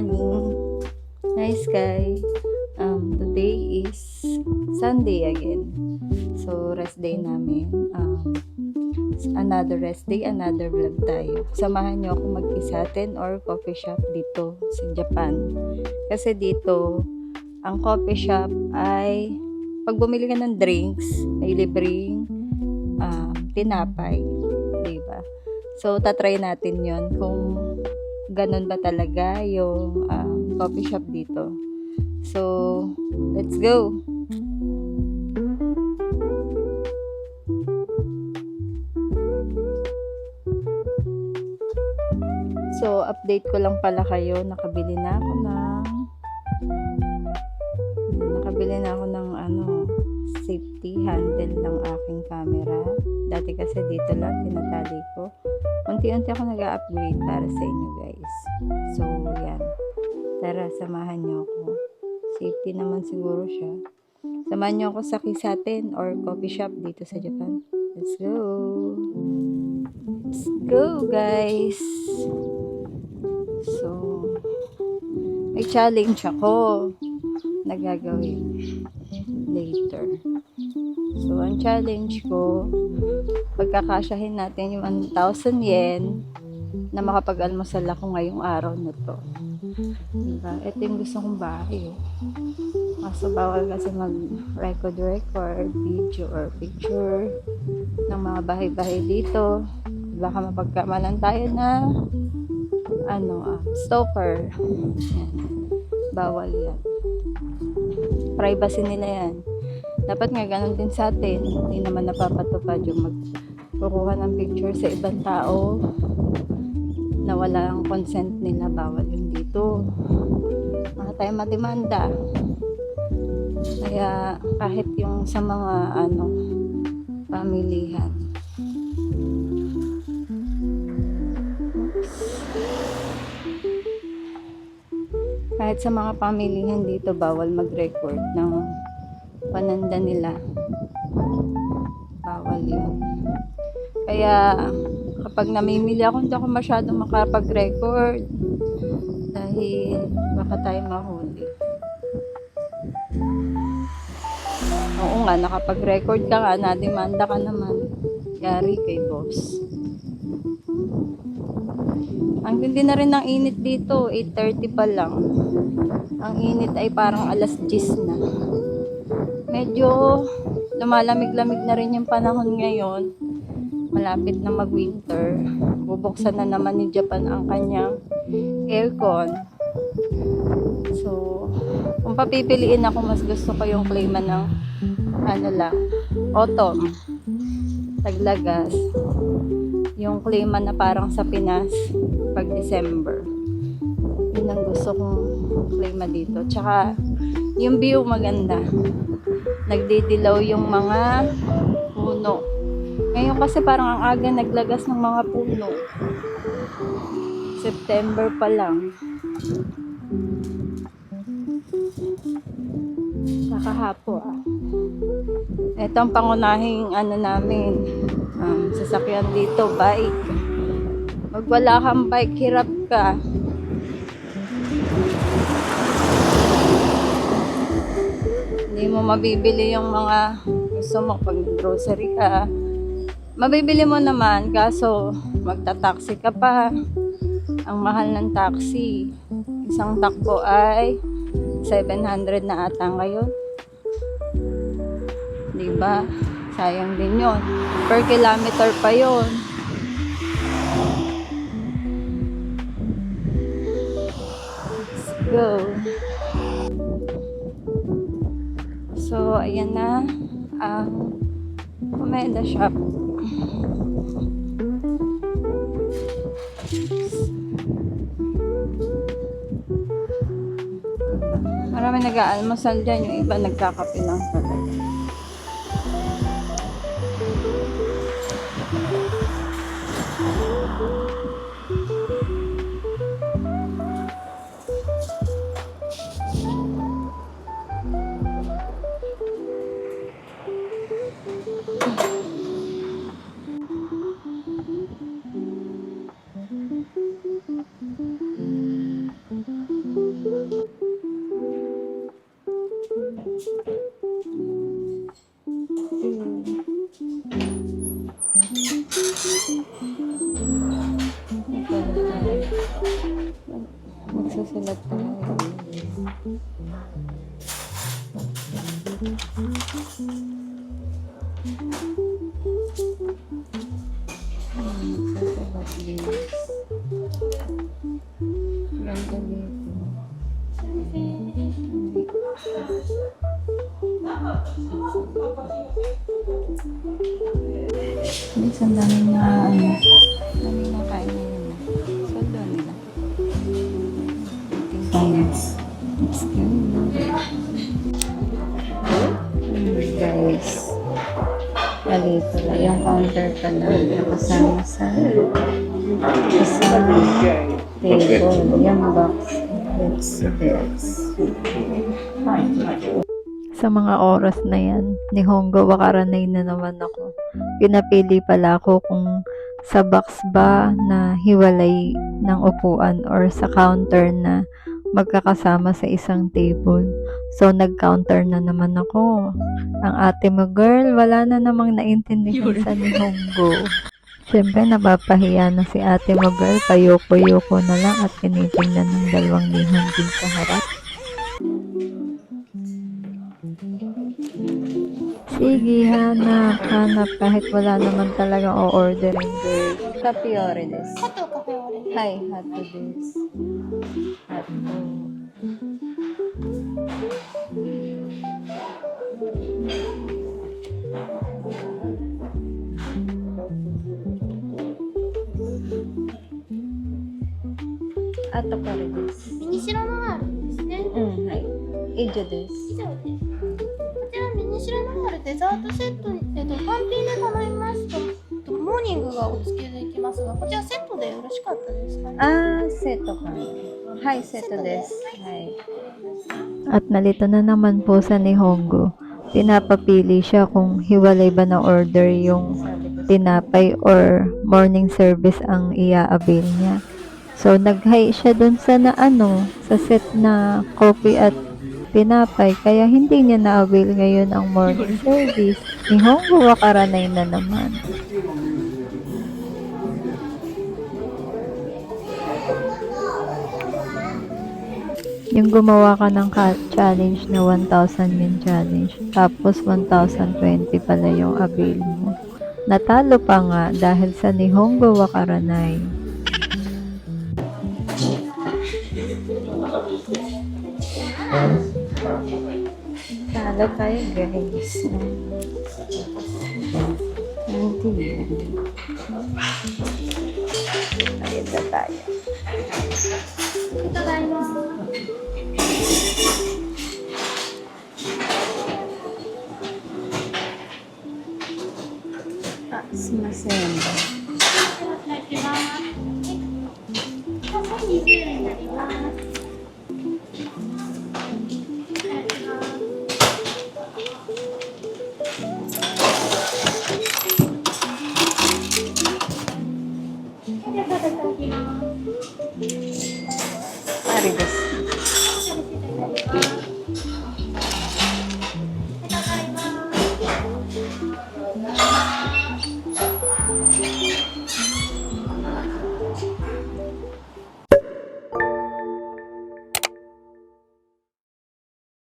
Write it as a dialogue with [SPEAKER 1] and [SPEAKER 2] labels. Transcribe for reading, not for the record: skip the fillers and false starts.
[SPEAKER 1] morning. Hi, Sky. Today is Sunday again. So, rest day namin. Another rest day, another vlog tayo. Samahan niyo ako mag-isatin or coffee shop dito sa Japan. Kasi dito, ang coffee shop ay pag bumili ka ng drinks, may libreng tinapay. Diba? So, tatry natin yon kung ganun ba talaga yung coffee shop dito. So, let's go! So, update ko lang pala kayo. Nakabili na ako ng safety handle ng aking camera. Dati kasi dito lang tinatali ko. Unti-unti ako nag-upgrade para sa inyo guys. So, yan. Tara, samahan niyo ako. Safety naman siguro siya. Samahan niyo ako sa Kisaten or coffee shop dito sa Japan. Let's go! Let's go guys! So, may challenge ako na gagawin later. So, ang challenge ko, pagkakasyahin natin yung 1,000 yen na makapag-almusal ako ngayong araw na to. Diba? Ito yung gusto kong bahay. Kaso bawal kasi mag-record, video or picture ng mga bahay-bahay dito. Baka mapagkamalan tayo na stalker. Yan. Bawal yan. Privacy nila yan. Dapat nga ganun din sa atin. Hindi naman napapatupad yung magkukuha ng picture sa ibang tao na walang consent nila. Bawal yun dito. Baka tayo mademanda. Kaya kahit yung sa mga pamilihan. Kahit sa mga pamilihan dito, bawal mag-record ng pananda nila. Bawal yun. Kaya, kapag namimili ako, hindi ako masyadong makapag-record. Dahil, baka tayo mahuli. Oo nga, nakapag-record ka nga, nademanda ka naman. Yari kay boss. Ang hindi na rin ng init dito, 8:30 pa lang. Ang init ay parang alas 10 na. Medyo lumalamig-lamig na rin yung panahon ngayon. Malapit na mag-winter. Bubuksan na naman ni Japan ang kanyang aircon. So, kung papipiliin ako, mas gusto ko yung klima ng autumn. Taglagas. Yung klima na parang sa Pinas pag December. Yun ang gusto kong klima dito. Tsaka yung view maganda. Nagdidilaw yung mga puno. Ngayon kasi parang ang aga naglagas ng mga puno. September pa lang. Kakahapo Ito ang pangunahing namin. Sasakyan dito, bike. Pag wala kang bike, hirap ka. Hindi mo mabibili yung mga gusto mo pag grocery ka. Mabibili mo naman, kaso magta-taxi ka pa. Ang mahal ng taxi. Isang takbo ay 700 na ata ngayon. Diba? Sayang din yun. Per kilometer pa yun. Let's go. So, ayan na ang Umeda shop. Marami nag-aalmusal dyan. Yung iba nagkakape lang talaga. Magsusulat tayo. Magsusulat din. Ganda dito. Minsan dami na dami na kain na yun. So, doon nila. Guys. Let's go. Guys. Alito na yung counter pa na kasama sa table. Yung box. Let's this. Sa mga oras na yan, ni Hongo wakaranay na naman ako. Pinapili pala ako kung sa box ba na hiwalay ng upuan or sa counter na magkakasama sa isang table. So, nag-counter na naman ako. Ang ate mo, girl, wala na namang naintindihan sa ni Hongo. Siyempre, napapahiya na si ate mo, girl. Payoko-yoko na lang at tinitingnan ng dalawang lihang din sa harap. Sige, hanap kahit wala naman talagang o-ordering, girl. Kapiore des.
[SPEAKER 2] Hato kape ore.
[SPEAKER 1] Hi, hato des. Hato. Ato ko rin des.
[SPEAKER 2] ミニシロのガールですね。
[SPEAKER 1] はい。以上です。
[SPEAKER 2] 以上です。こちらミニシロのガールデザートセット、単品で頼みますと、モーニングがお付けできますが、こちらセットでよろしかったですかね。
[SPEAKER 1] Seto ka. Hi, seto des. Hi. At nalito na naman po sa ni Hongo. Pinapapili siya kung hiwalay ba na order yung tinapay or morning service ang ia-avail niya. So, nag-hi siya dun sa sa set na coffee at tinapay. Kaya hindi niya na-avail ngayon ang morning service. Ni Hongo wakaranay na naman. Yung gumawa ka ng challenge na 1,000 min challenge. Tapos 1,020 pala yung avail mo. Natalo pa nga dahil sa ni Hongo wakaranay. Talo tayo guys. Hindi. Ayun na tayo.
[SPEAKER 2] ただいま。
[SPEAKER 1] すいません。
[SPEAKER 2] 入ってます。1020円になります。
[SPEAKER 1] あれです。